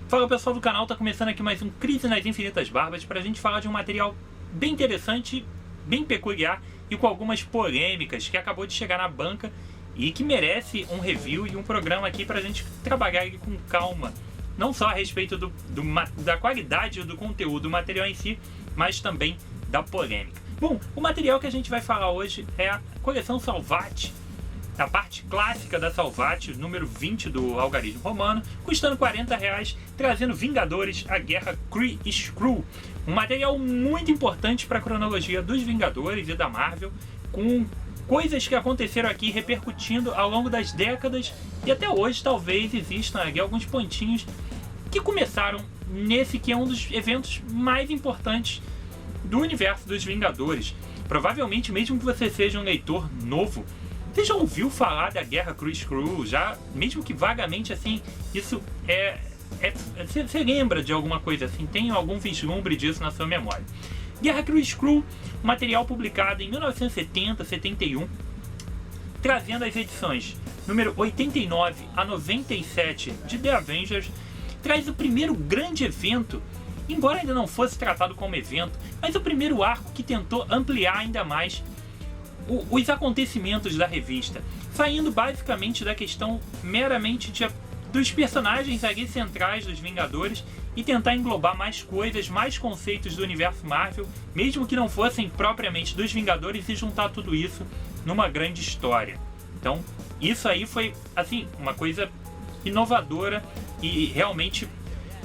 Fala pessoal do canal, tá começando aqui mais um Crise nas Infinitas Barbas pra gente falar de um material bem interessante, bem peculiar e com algumas polêmicas que acabou de chegar na banca e que merece um review e um programa aqui pra gente trabalhar aqui com calma, não só a respeito da qualidade do conteúdo do material em si, mas também da polêmica. Bom, o material que a gente vai falar hoje é a coleção Salvati, a parte clássica da Salvati, número 20 do algarismo romano, custando R$40, trazendo Vingadores, a Guerra Kree-Skrull. Um material muito importante para a cronologia dos Vingadores e da Marvel, com coisas que aconteceram aqui repercutindo ao longo das décadas e até hoje talvez existam aqui alguns pontinhos que começaram nesse que é um dos eventos mais importantes do universo dos Vingadores. Provavelmente, mesmo que você seja um leitor novo, você já ouviu falar da Guerra Kree-Skrull, já, mesmo que vagamente assim, isso você lembra de alguma coisa assim, tem algum vislumbre disso na sua memória. Guerra Kree-Skrull, material publicado em 1970-71, trazendo as edições número 89 a 97 de The Avengers, traz o primeiro grande evento, embora ainda não fosse tratado como evento, mas o primeiro arco que tentou ampliar ainda mais os acontecimentos da revista, saindo basicamente da questão meramente dos personagens ali centrais dos Vingadores e tentar englobar mais coisas, mais conceitos do universo Marvel, mesmo que não fossem propriamente dos Vingadores, e juntar tudo isso numa grande história. Então, isso aí foi, assim, uma coisa inovadora e realmente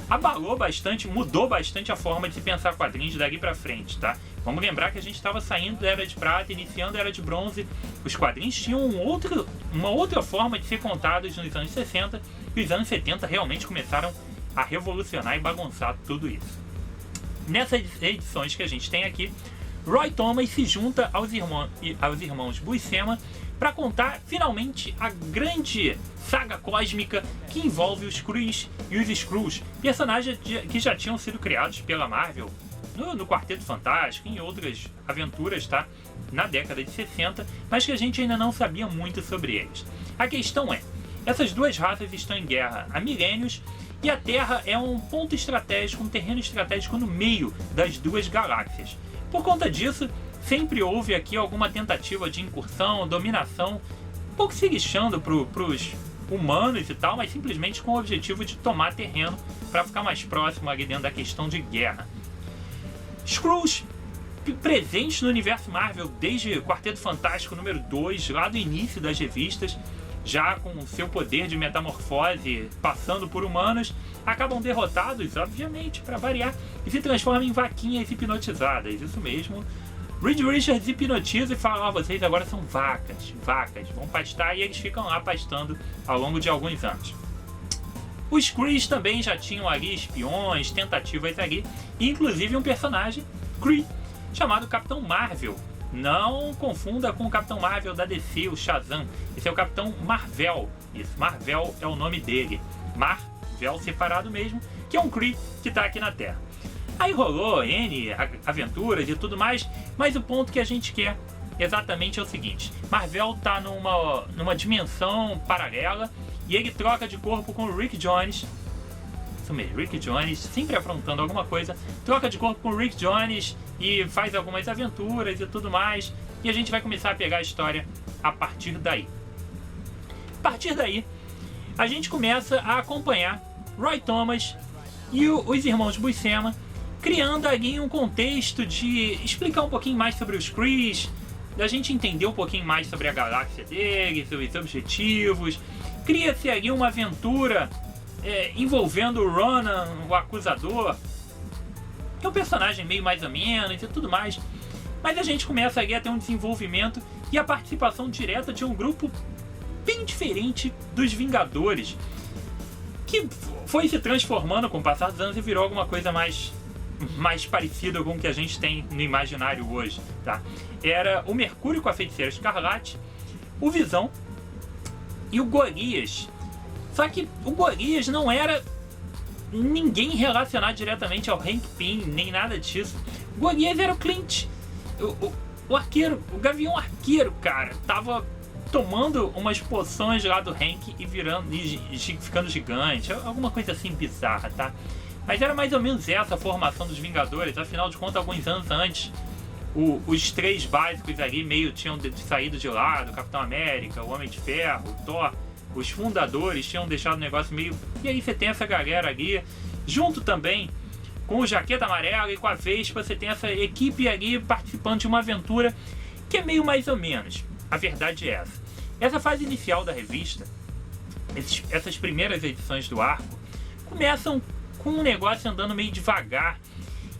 abalou bastante, mudou bastante a forma de se pensar quadrinhos daqui pra frente, tá? Vamos lembrar que a gente estava saindo da Era de Prata, iniciando a Era de Bronze. Os quadrinhos tinham uma outra forma de ser contados nos anos 60, e os anos 70 realmente começaram a revolucionar e bagunçar tudo isso. Nessas edições que a gente tem aqui, Roy Thomas se junta aos irmãos Buscema para contar finalmente a grande saga cósmica que envolve os Krees e os Skrulls, personagens que já tinham sido criados pela Marvel no Quarteto Fantástico, em outras aventuras, tá? Na década de 60, mas que a gente ainda não sabia muito sobre eles. A questão é, essas duas raças estão em guerra há milênios e a Terra é um ponto estratégico, um terreno estratégico no meio das duas galáxias. Por conta disso, sempre houve aqui alguma tentativa de incursão, dominação, um pouco se lixando para os humanos e tal, mas simplesmente com o objetivo de tomar terreno para ficar mais próximo ali dentro da questão de guerra. Skrulls presentes no universo Marvel desde o Quarteto Fantástico número 2, lá do início das revistas, já com o seu poder de metamorfose passando por humanos, acabam derrotados, obviamente, para variar, e se transformam em vaquinhas hipnotizadas. Isso mesmo, Reed Richards hipnotiza e fala: vocês agora são vacas, vão pastar, e eles ficam lá pastando ao longo de alguns anos. Os Krees também já tinham ali espiões, tentativas ali, e inclusive um personagem, Kree, chamado Capitão Marvel. Não confunda com o Capitão Marvel da DC, o Shazam. Esse é o Capitão Marvel. Isso, Marvel é o nome dele. Marvel separado mesmo, que é um Kree que está aqui na Terra. Aí rolou N aventuras e tudo mais, mas o ponto que a gente quer exatamente é o seguinte: Marvel está numa dimensão paralela e ele troca de corpo com o Rick Jones. Isso mesmo, Rick Jones, sempre aprontando alguma coisa, troca de corpo com o Rick Jones e faz algumas aventuras e tudo mais, e a gente vai começar a pegar a história a partir daí. A partir daí, a gente começa a acompanhar Roy Thomas e os irmãos Buscema, criando ali um contexto de explicar um pouquinho mais sobre os Krees, da gente entender um pouquinho mais sobre a galáxia deles, os objetivos. Cria-se ali uma aventura envolvendo o Ronan, o Acusador, que é um personagem meio mais ou menos e tudo mais. Mas a gente começa ali a ter um desenvolvimento e a participação direta de um grupo bem diferente dos Vingadores, que foi se transformando com o passar dos anos e virou alguma coisa mais parecida com o que a gente tem no imaginário hoje, tá? Era o Mercúrio com a Feiticeira Escarlate, o Visão e o Golias. Só que o Golias não era ninguém relacionado diretamente ao Hank Pym, nem nada disso. O Golias era o Clint, o arqueiro, o Gavião Arqueiro, cara. Tava tomando umas poções lá do Hank e ficando gigante, alguma coisa assim bizarra, tá? Mas era mais ou menos essa a formação dos Vingadores. Afinal de contas, alguns anos antes, os três básicos ali meio tinham saído de lado: o Capitão América, o Homem de Ferro, o Thor. Os fundadores tinham deixado o negócio meio... E aí você tem essa galera ali, junto também com o Jaqueta Amarela e com a Vespa, você tem essa equipe ali participando de uma aventura que é meio mais ou menos. A verdade é essa. Essa fase inicial da revista, essas primeiras edições do arco, começam com um negócio andando meio devagar.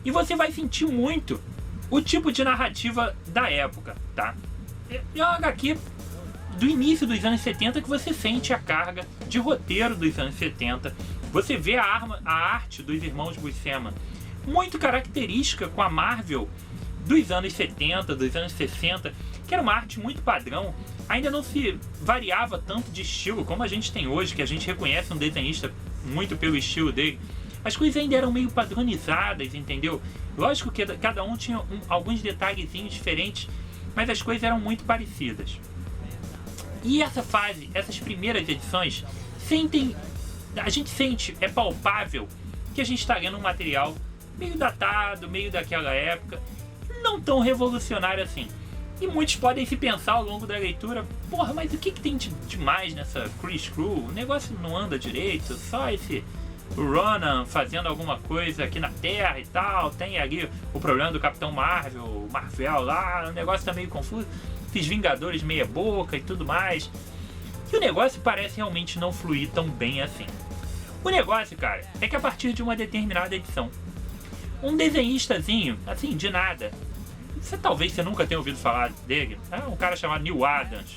E você vai sentir muito o tipo de narrativa da época, tá? É uma HQ do início dos anos 70 que você sente a carga de roteiro dos anos 70. Você vê a arte dos irmãos Buscema muito característica com a Marvel dos anos 70, dos anos 60, que era uma arte muito padrão. Ainda não se variava tanto de estilo como a gente tem hoje, que a gente reconhece um desenhista muito pelo estilo dele. As coisas ainda eram meio padronizadas, entendeu? Lógico que cada um tinha alguns detalhezinhos diferentes, mas as coisas eram muito parecidas. E essa fase, essas primeiras edições, a gente sente, é palpável que a gente está lendo um material meio datado, meio daquela época, não tão revolucionário assim. E muitos podem se pensar ao longo da leitura: porra, mas o que tem de mais nessa Chris Crew? O negócio não anda direito, só esse Ronan fazendo alguma coisa aqui na Terra e tal, tem ali o problema do Capitão Marvel lá, o negócio tá meio confuso, esses Vingadores meia boca e tudo mais. E o negócio parece realmente não fluir tão bem assim. O negócio, cara, é que a partir de uma determinada edição, um desenhistazinho, assim, de nada, talvez você nunca tenha ouvido falar dele, é um cara chamado Neal Adams.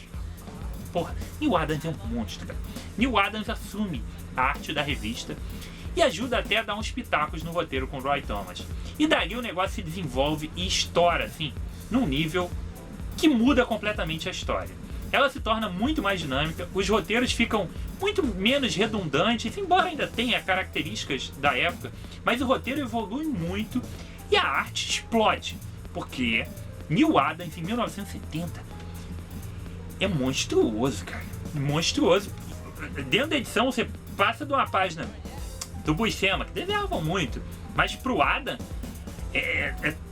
Porra, Neal Adams é um monstro, cara. Neal Adams assume a arte da revista e ajuda até a dar uns pitacos no roteiro com o Roy Thomas. E dali o negócio se desenvolve e estoura, assim, num nível que muda completamente a história. Ela se torna muito mais dinâmica, os roteiros ficam muito menos redundantes, embora ainda tenha características da época, mas o roteiro evolui muito e a arte explode, porque Neal Adams, em 1970, é monstruoso, cara. Monstruoso. Dentro da edição, você passa de uma página do Buscema, que desenhavam muito, mas pro Adam,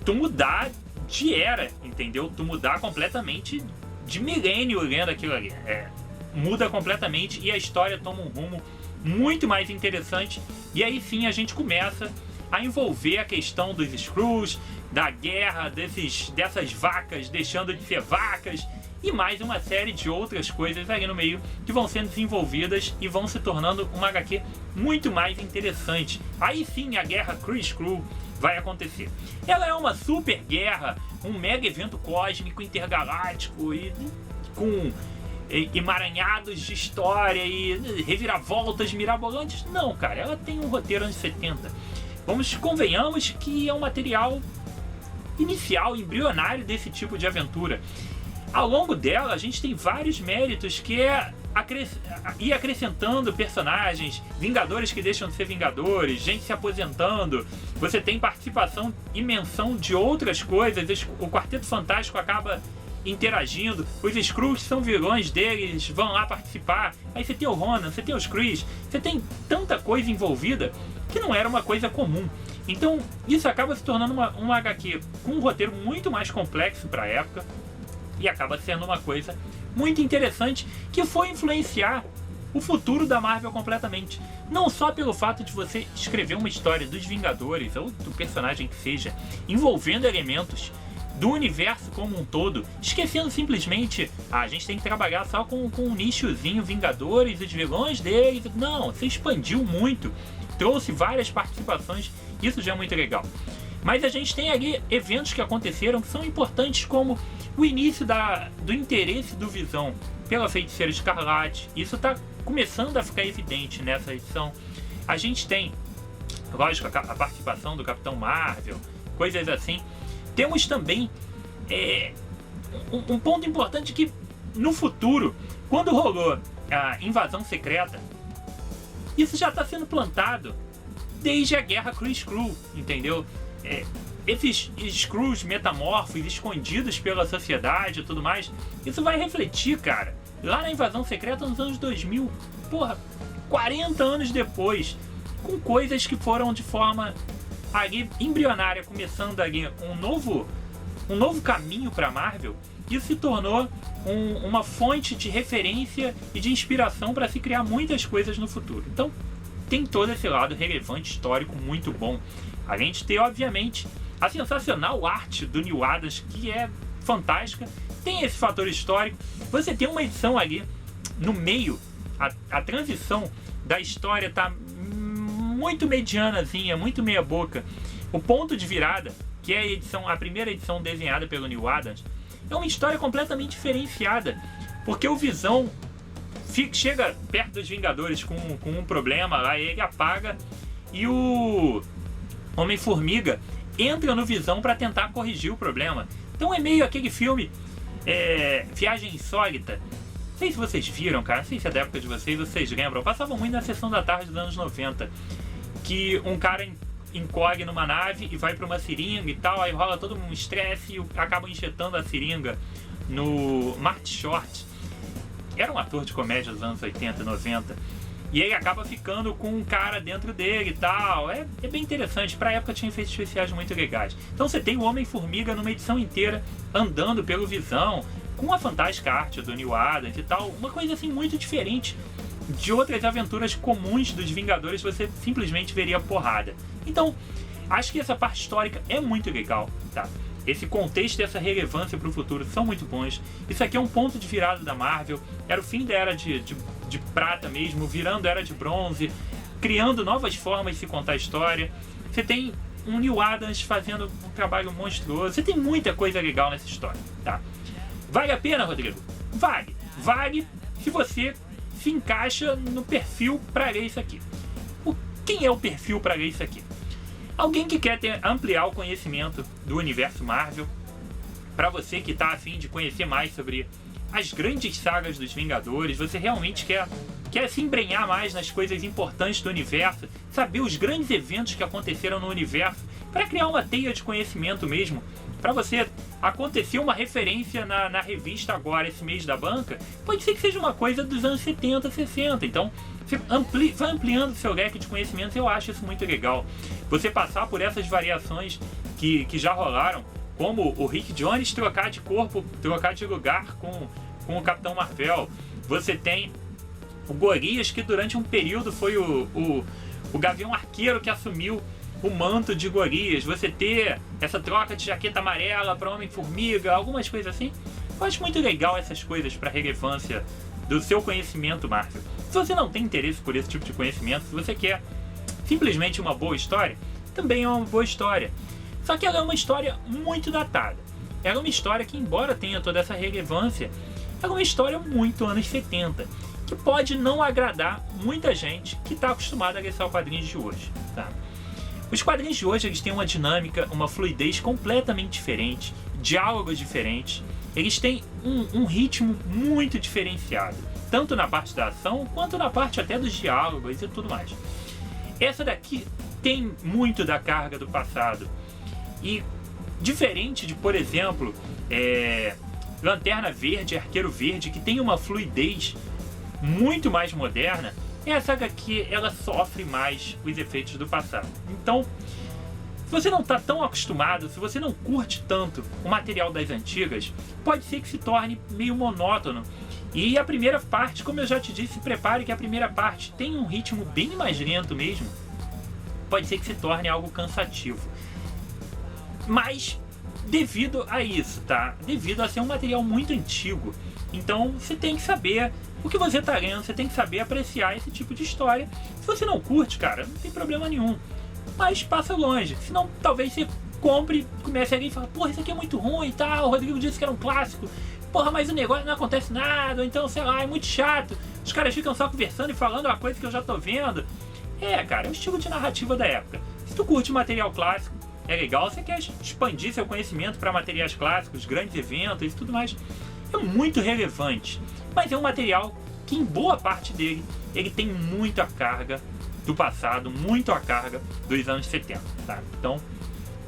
tu mudar de era, entendeu? Tu mudar completamente de milênio lendo aquilo ali. Muda completamente e a história toma um rumo muito mais interessante. E aí sim a gente começa a envolver a questão dos Skrulls, da guerra, dessas vacas deixando de ser vacas, e mais uma série de outras coisas ali no meio que vão sendo desenvolvidas e vão se tornando uma HQ muito mais interessante. Aí sim a guerra Kree-Skrull vai acontecer. Ela é uma super guerra, um mega evento cósmico intergaláctico e com emaranhados de história e reviravoltas mirabolantes. Não, cara, ela tem um roteiro anos 70. Convenhamos que é um material inicial, embrionário desse tipo de aventura. Ao longo dela, a gente tem vários méritos, que é ir acrescentando personagens, Vingadores que deixam de ser Vingadores, gente se aposentando, você tem participação e menção de outras coisas, o Quarteto Fantástico acaba interagindo, os Skrulls são vilões deles, vão lá participar, aí você tem o Ronan, você tem os Krees, você tem tanta coisa envolvida que não era uma coisa comum. Então isso acaba se tornando uma HQ com um roteiro muito mais complexo para a época, e acaba sendo uma coisa muito interessante que foi influenciar o futuro da Marvel completamente. Não só pelo fato de você escrever uma história dos Vingadores ou do personagem que seja, envolvendo elementos do universo como um todo, esquecendo simplesmente, a gente tem que trabalhar só com um nichozinho Vingadores e os vilões deles. Não, você expandiu muito, trouxe várias participações, isso já é muito legal. Mas a gente tem ali eventos que aconteceram que são importantes, como o início do interesse do Visão pela Feiticeira Escarlate. Isso está começando a ficar evidente nessa edição. A gente tem, lógico, a participação do Capitão Marvel, coisas assim. Temos também um ponto importante que no futuro, quando rolou a invasão secreta, isso já está sendo plantado desde a guerra Kree-Skrull, entendeu? Esses Skrulls metamorfos, escondidos pela sociedade e tudo mais, isso vai refletir, cara, lá na Invasão Secreta nos anos 2000, porra, 40 anos depois, com coisas que foram de forma ali embrionária, começando ali um novo caminho para Marvel. Isso se tornou uma fonte de referência e de inspiração para se criar muitas coisas no futuro. Então tem todo esse lado relevante, histórico, muito bom. Além de ter, obviamente, a sensacional arte do Neal Adams, que é fantástica. Tem esse fator histórico. Você tem uma edição ali no meio, a transição da história tá muito medianazinha, muito meia boca. O ponto de virada, que é a primeira edição desenhada pelo Neal Adams, é uma história completamente diferenciada, porque o Visão chega perto dos Vingadores com um problema lá, ele apaga, e o Homem-Formiga entra no Visão para tentar corrigir o problema. Então é meio aquele filme Viagem Insólita. Não sei se vocês viram, cara, não sei se é da época de vocês lembram, passava muito na sessão da tarde dos anos 90, que um cara encolhe numa nave e vai para uma seringa e tal, aí rola todo um estresse e acaba injetando a seringa no Marty Short. Era um ator de comédia dos anos 80 e 90, e ele acaba ficando com um cara dentro dele e tal. É bem interessante, pra época tinha efeitos especiais muito legais. Então você tem o Homem-Formiga numa edição inteira andando pelo Visão, com a fantástica arte do Neal Adams e tal, uma coisa assim muito diferente de outras aventuras comuns dos Vingadores, você simplesmente veria porrada. Então, acho que essa parte histórica é muito legal, tá? Esse contexto e essa relevância para o futuro são muito bons. Isso aqui é um ponto de virada da Marvel. Era o fim da era de prata mesmo, virando era de bronze, criando novas formas de se contar a história. Você tem um Neal Adams fazendo um trabalho monstruoso. Você tem muita coisa legal nessa história, tá? Vale a pena, Rodrigo? Vale. Vale se você se encaixa no perfil para ler isso aqui. Quem é o perfil para ler isso aqui? Alguém que quer ampliar o conhecimento do universo Marvel. Para você que está a fim de conhecer mais sobre as grandes sagas dos Vingadores, você realmente quer se embrenhar mais nas coisas importantes do universo, saber os grandes eventos que aconteceram no universo, para criar uma teia de conhecimento mesmo, para você acontecer uma referência na revista agora, esse mês da banca, pode ser que seja uma coisa dos anos 70, 60, então você vai ampliando seu leque de conhecimentos. Eu acho isso muito legal. Você passar por essas variações que já rolaram, como o Rick Jones trocar de corpo, trocar de lugar com o Capitão Marvel. Você tem o Gorilas, que durante um período foi o Gavião Arqueiro que assumiu o manto de Gorilas. Você ter essa troca de jaqueta amarela para Homem-Formiga, algumas coisas assim. Eu acho muito legal essas coisas para relevância do seu conhecimento Marvel. Se você não tem interesse por esse tipo de conhecimento, se você quer simplesmente uma boa história, também é uma boa história. Só que ela é uma história muito datada. Ela é uma história que, embora tenha toda essa relevância, ela é uma história muito anos 70, que pode não agradar muita gente que está acostumada a ler só quadrinhos de hoje, tá? Os quadrinhos de hoje, eles têm uma dinâmica, uma fluidez completamente diferente, diálogos diferentes. Eles têm um ritmo muito diferenciado, tanto na parte da ação, quanto na parte até dos diálogos e tudo mais. Essa daqui tem muito da carga do passado. E diferente de, por exemplo, Lanterna Verde, Arqueiro Verde, que tem uma fluidez muito mais moderna, essa HQ ela sofre mais os efeitos do passado. Então, se você não está tão acostumado, se você não curte tanto o material das antigas, pode ser que se torne meio monótono. E a primeira parte, como eu já te disse, se prepare que a primeira parte tem um ritmo bem mais lento mesmo. Pode ser que se torne algo cansativo. Mas devido a isso, tá? Devido a ser um material muito antigo, então você tem que saber o que você tá lendo, você tem que saber apreciar esse tipo de história. Se você não curte, cara, não tem problema nenhum, mas passa longe. Senão talvez você compre, comece a ler e fala: porra, isso aqui é muito ruim e tal, o Rodrigo disse que era um clássico, porra, mas o negócio não acontece nada, ou então, sei lá, é muito chato, os caras ficam só conversando e falando uma coisa que eu já tô vendo. Cara, é o estilo de narrativa da época. Se tu curte material clássico, é legal, você quer expandir seu conhecimento para materiais clássicos, grandes eventos e tudo mais, é muito relevante. Mas é um material que, em boa parte dele, ele tem muito a carga do passado, muito a carga dos anos 70, tá? Então,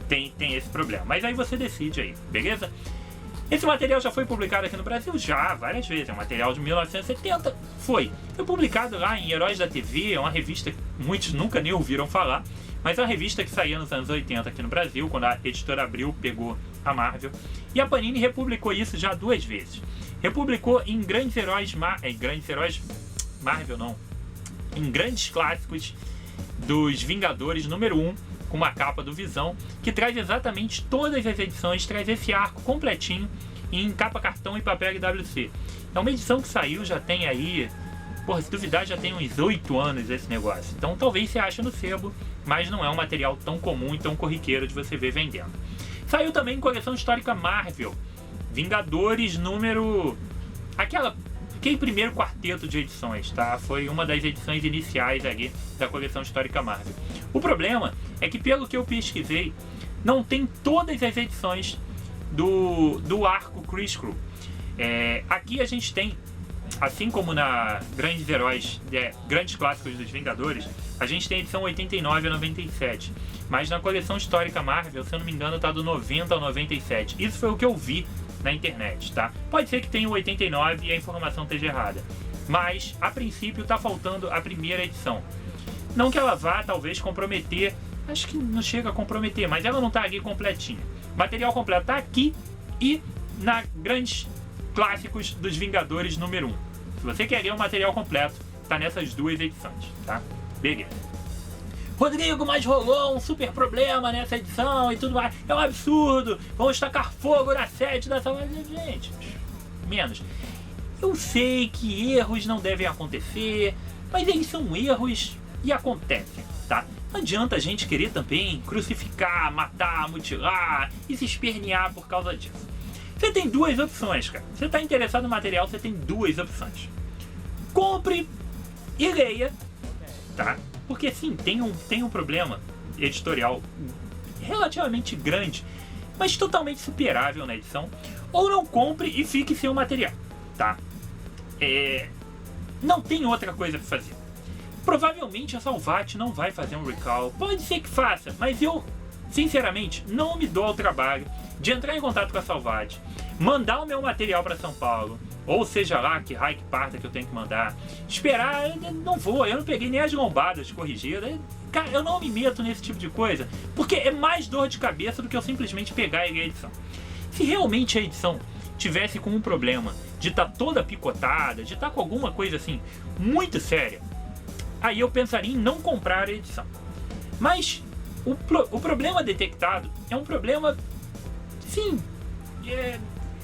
tem esse problema. Mas aí você decide aí, beleza? Esse material já foi publicado aqui no Brasil? Já, várias vezes. É um material de 1970. Foi publicado lá em Heróis da TV, é uma revista que muitos nunca nem ouviram falar, mas é uma revista que saía nos anos 80 aqui no Brasil, quando a editora Abril pegou a Marvel. E a Panini republicou isso já 2 vezes. Republicou em Grandes Heróis Marvel, não. Em Grandes Clássicos dos Vingadores número 1, com uma capa do Visão, que traz exatamente todas as edições, traz esse arco completinho em capa cartão e papel WC. É uma edição que saiu, já tem aí, se duvidar, já tem uns 8 anos esse negócio. Então talvez você ache no sebo, mas não é um material tão comum e tão corriqueiro de você ver vendendo. Saiu também em coleção histórica Marvel, Vingadores número... aquele primeiro quarteto de edições, tá? Foi uma das edições iniciais ali da coleção histórica Marvel. O problema é que, pelo que eu pesquisei, não tem todas as edições do arco Chris Crew. Aqui a gente tem, assim como na Grandes Heróis, Grandes Clássicos dos Vingadores, a gente tem a edição 89 a 97. Mas na coleção histórica Marvel, se eu não me engano, tá do 90 ao 97. Isso foi o que eu vi na internet, tá? Pode ser que tenha o 89 e a informação esteja errada, mas a princípio tá faltando a primeira edição. Não que ela vá talvez comprometer, acho que não chega a comprometer, mas ela não tá aqui completinha. O material completo tá aqui e na Grandes Clássicos dos Vingadores número 1. Se você quer ler o material completo, tá nessas 2 edições, tá? Beleza. Rodrigo, mas rolou um super problema nessa edição e tudo mais. É um absurdo. Vamos tacar fogo na sede dessa... Gente, menos. Eu sei que erros não devem acontecer, mas eles são erros e acontecem, tá? Não adianta a gente querer também crucificar, matar, mutilar e se espernear por causa disso. Você tem 2 opções, cara. Você está interessado no material, você tem 2 opções. Compre e leia, tá? Porque sim, tem um problema editorial relativamente grande, mas totalmente superável na edição. Ou não compre e fique sem o material, tá? Não tem outra coisa para fazer. Provavelmente a Salvat não vai fazer um recall. Pode ser que faça, mas eu, sinceramente, não me dou ao trabalho de entrar em contato com a Salvat, mandar o meu material para São Paulo, ou seja lá que raio que parta que eu tenho que mandar, esperar. Não vou, eu não peguei nem as lombadas corrigidas. Cara, eu não me meto nesse tipo de coisa, porque é mais dor de cabeça do que eu simplesmente pegar e ler a edição. Se realmente a edição tivesse com um problema de estar toda picotada, de estar com alguma coisa assim muito séria, aí eu pensaria em não comprar a edição. Mas o problema detectado é um problema, sim,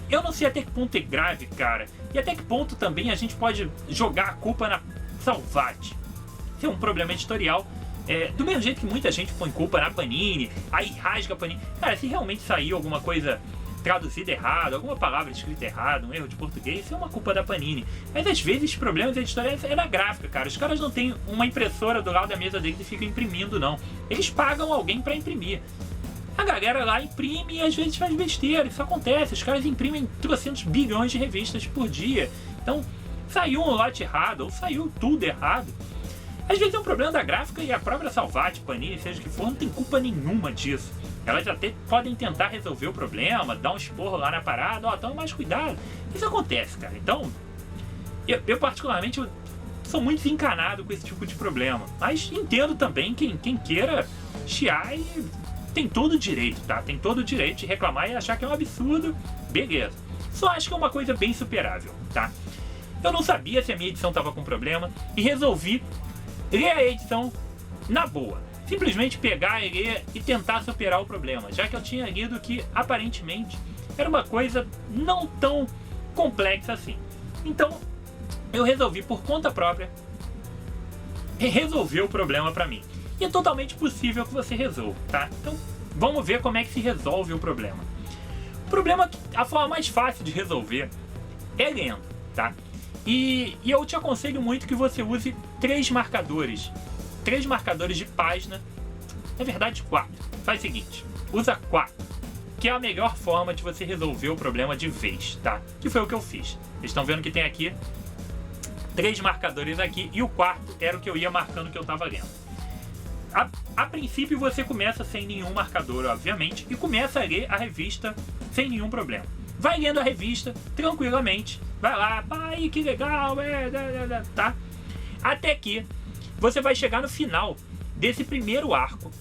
eu não sei até que ponto é grave, cara, e até que ponto também a gente pode jogar a culpa na Salvat. Se é um problema editorial, do mesmo jeito que muita gente põe culpa na Panini, aí rasga a Panini. Cara, se realmente saiu alguma coisa traduzida errado, alguma palavra escrita errado, um erro de português, isso é uma culpa da Panini. Mas às vezes problemas editoriais é na gráfica, cara. Os caras não têm uma impressora do lado da mesa deles e ficam imprimindo, não. Eles pagam alguém pra imprimir. A galera lá imprime e às vezes faz besteira, isso acontece. Os caras imprimem 300 bilhões de revistas por dia. Então, saiu um lote errado, ou saiu tudo errado. Às vezes é um problema da gráfica e a própria Salvat, Panini, seja o que for, não tem culpa nenhuma disso. Elas até podem tentar resolver o problema, dar um esporro lá na parada, toma mais cuidado. Isso acontece, cara. Então, eu particularmente sou muito desencanado com esse tipo de problema. Mas entendo também quem queira chiar e tem todo o direito, tá? Tem todo o direito de reclamar e achar que é um absurdo, beleza. Só acho que é uma coisa bem superável, tá? Eu não sabia se a minha edição tava com problema e resolvi ler a edição na boa. Simplesmente pegar e ler e tentar superar o problema, já que eu tinha lido que aparentemente era uma coisa não tão complexa assim. Então eu resolvi por conta própria resolver o problema pra mim. E é totalmente possível que você resolva, tá? Então vamos ver como é que se resolve o problema. O problema, a forma mais fácil de resolver é lendo, tá? E eu te aconselho muito que você use 3 marcadores. 3 marcadores de página, na verdade 4. Faz o seguinte, usa 4, que é a melhor forma de você resolver o problema de vez, tá? Que foi o que eu fiz. Vocês estão vendo que tem aqui 3 marcadores aqui e o 4º era o que eu ia marcando que eu estava lendo. A princípio você começa sem nenhum marcador, obviamente, e começa a ler a revista sem nenhum problema. vai lendo a revista tranquilamente, vai lá, ai que legal, tá? Até que você vai chegar no final desse primeiro arco,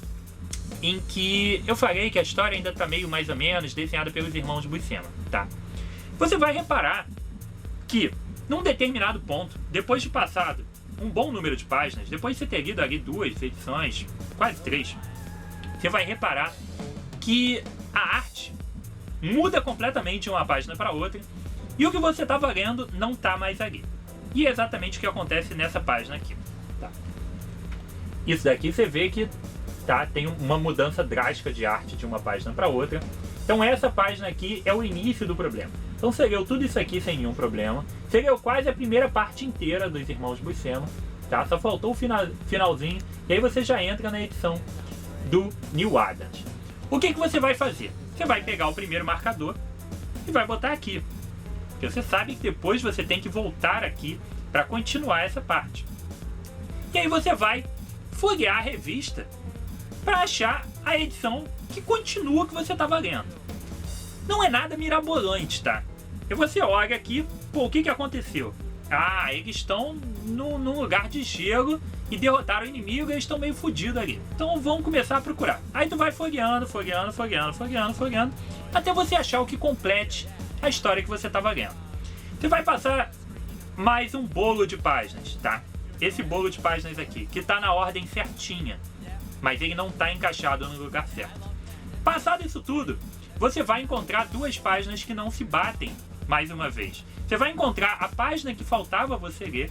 em que eu falei que a história ainda tá meio mais ou menos desenhada pelos irmãos Buscema, tá? Você vai reparar que num determinado ponto, depois de passado um bom número de páginas, depois de você ter lido ali 2 edições, quase 3, você vai reparar que a arte muda completamente de uma página para outra e o que você estava lendo não está mais ali. E é exatamente o que acontece nessa página aqui. Tá? Isso daqui você vê que tem uma mudança drástica de arte de uma página para outra. Então essa página aqui é o início do problema. Então você leu tudo isso aqui sem nenhum problema. Você leu quase a primeira parte inteira dos Irmãos Buscema, tá? Só faltou o finalzinho. E aí você já entra na edição do Neal Adams. O que você vai fazer? Você vai pegar o primeiro marcador e vai botar aqui. Porque você sabe que depois você tem que voltar aqui para continuar essa parte. E aí você vai folhear a revista para achar a edição que continua que você estava lendo. Não é nada mirabolante, tá? E você olha aqui, pô, o que aconteceu? Ah, eles estão num lugar de gelo e derrotaram o inimigo e eles estão meio fodidos ali. Então vamos começar a procurar. Aí tu vai folheando, até você achar o que complete a história que você estava lendo. Você vai passar mais um bolo de páginas, tá? Esse bolo de páginas aqui, que tá na ordem certinha, mas ele não tá encaixado no lugar certo. Passado isso tudo, você vai encontrar 2 páginas que não se batem mais uma vez. Você vai encontrar a página que faltava você ler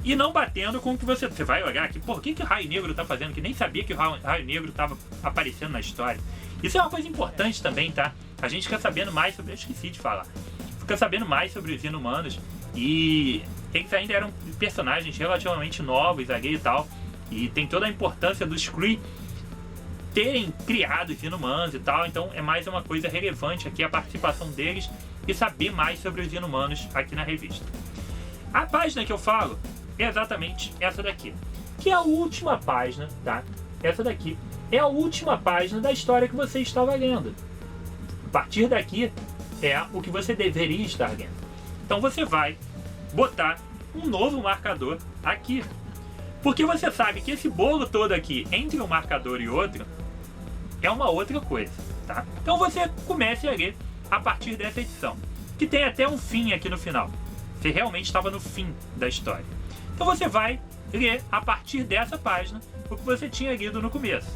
e não batendo com o que você vai olhar aqui. Por que o Raio Negro tá fazendo? Que nem sabia que o Raio Negro tava aparecendo na história. Isso é uma coisa importante também, tá? A gente fica sabendo mais sobre... Eu esqueci de falar. Fica sabendo mais sobre os Inumanos e eles ainda eram personagens relativamente novos ali e tal. E tem toda a importância dos Kree terem criado os Inumanos e tal. Então é mais uma coisa relevante aqui a participação deles e saber mais sobre os Inumanos aqui na revista. A página que eu falo é exatamente essa daqui, que é a última página, tá? Essa daqui é a última página da história que você estava lendo. A partir daqui é o que você deveria estar lendo. Então você vai botar um novo marcador aqui, porque você sabe que esse bolo todo aqui, entre um marcador e outro, é uma outra coisa, tá? Então você comece a ler a partir dessa edição, que tem até um fim aqui no final. Você realmente estava no fim da história. Então você vai ler a partir dessa página o que você tinha lido no começo.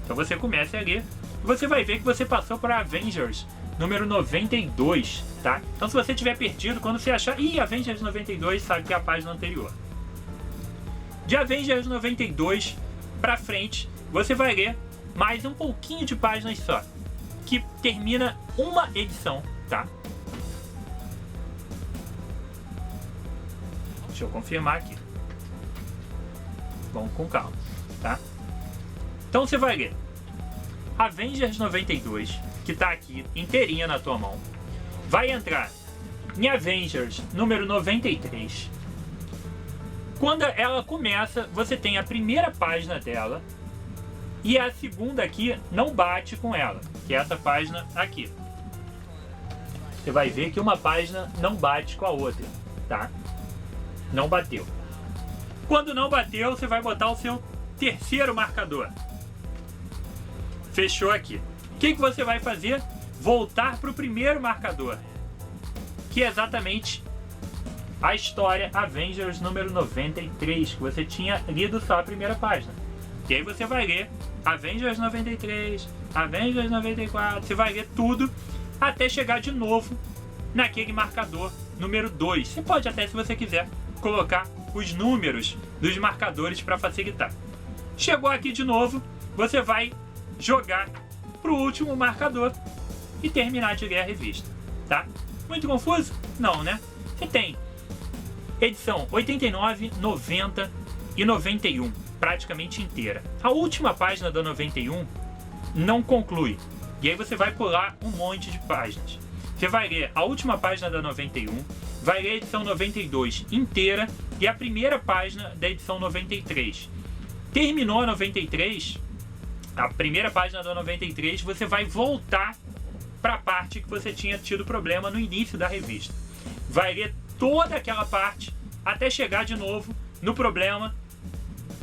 Então você começa a ler e você vai ver que você passou para Avengers número 92, tá? Então se você tiver perdido, quando você achar... Ih, Avengers 92, sabe que é a página anterior. De Avengers 92 para frente, você vai ler mais um pouquinho de páginas só, que termina uma edição, tá? Deixa eu confirmar aqui. Vamos com calma, tá? Então você vai ler Avengers 92, que tá aqui inteirinha na tua mão. Vai entrar em Avengers número 93. Quando ela começa, você tem a primeira página dela e a segunda aqui não bate com ela, que é essa página aqui. Você vai ver que uma página não bate com a outra, tá? Não bateu. Quando não bateu, você vai botar o seu terceiro marcador. Fechou aqui. O que você vai fazer? Voltar para o primeiro marcador, que é exatamente a história Avengers número 93, que você tinha lido só a primeira página. E aí você vai ler Avengers 93, Avengers 94, você vai ler tudo até chegar de novo naquele marcador número 2. Você pode até, se você quiser, colocar os números dos marcadores para facilitar. Chegou aqui de novo, você vai jogar para o último marcador e terminar de ler a revista, tá? Muito confuso? Não, né? Você tem edição 89, 90 e 91, praticamente inteira. A última página da 91 não conclui, e aí você vai pular um monte de páginas. Você vai ler a última página da 91, vai ler a edição 92 inteira e a primeira página da edição 93. Terminou a 93, a primeira página da 93, você vai voltar para a parte que você tinha tido problema no início da revista. Vai ler toda aquela parte até chegar de novo no problema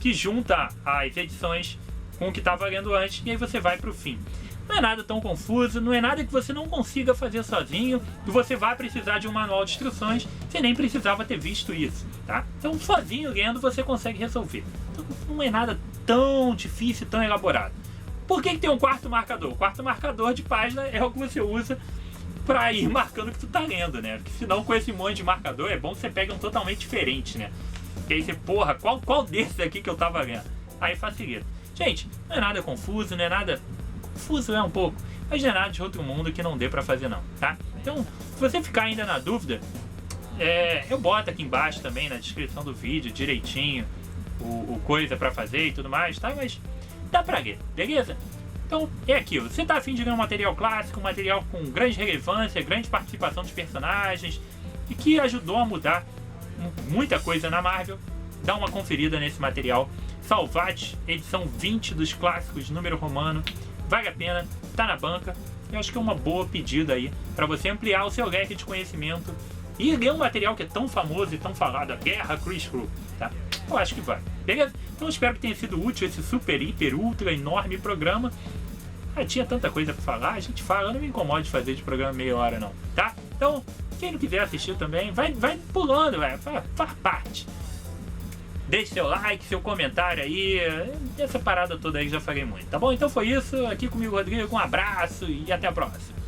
que junta as edições com o que estava lendo antes, e aí você vai para o fim. Não é nada tão confuso, não é nada que você não consiga fazer sozinho, que você vai precisar de um manual de instruções, você nem precisava ter visto isso, tá? Então, sozinho lendo, você consegue resolver. Então, não é nada tão difícil, tão elaborado. Por que tem um quarto marcador? O quarto marcador de página é o que você usa para ir marcando o que tu tá lendo, né? Porque senão, com esse monte de marcador, é bom que você pegue um totalmente diferente, né? E aí você, porra, qual desses aqui que eu tava lendo? Aí facilita. Gente, não é nada confuso, não é nada... Confuso é um pouco, mas não é nada de outro mundo que não dê pra fazer não, tá? Então, se você ficar ainda na dúvida, eu boto aqui embaixo também na descrição do vídeo direitinho o coisa pra fazer e tudo mais, tá? Mas dá pra ler, beleza? Então é aquilo, você tá afim de ler um material clássico, um material com grande relevância, grande participação dos personagens e que ajudou a mudar muita coisa na Marvel, dá uma conferida nesse material. Salvat, edição 20 dos clássicos, número romano. Vale a pena, tá na banca. Eu acho que é uma boa pedida aí para você ampliar o seu leque de conhecimento e ler um material que é tão famoso e tão falado, a Guerra Kree-Skrull, tá? Eu acho que vai, beleza? Então eu espero que tenha sido útil esse super, hiper, ultra, enorme programa. Tinha tanta coisa pra falar, a gente fala, eu não me incomodo de fazer de programa meia hora não, tá? Então, quem não quiser assistir também, vai pulando, faz parte. Deixe seu like, seu comentário aí, essa parada toda aí que já falei muito, tá bom? Então foi isso, aqui comigo Rodrigo, um abraço e até a próxima.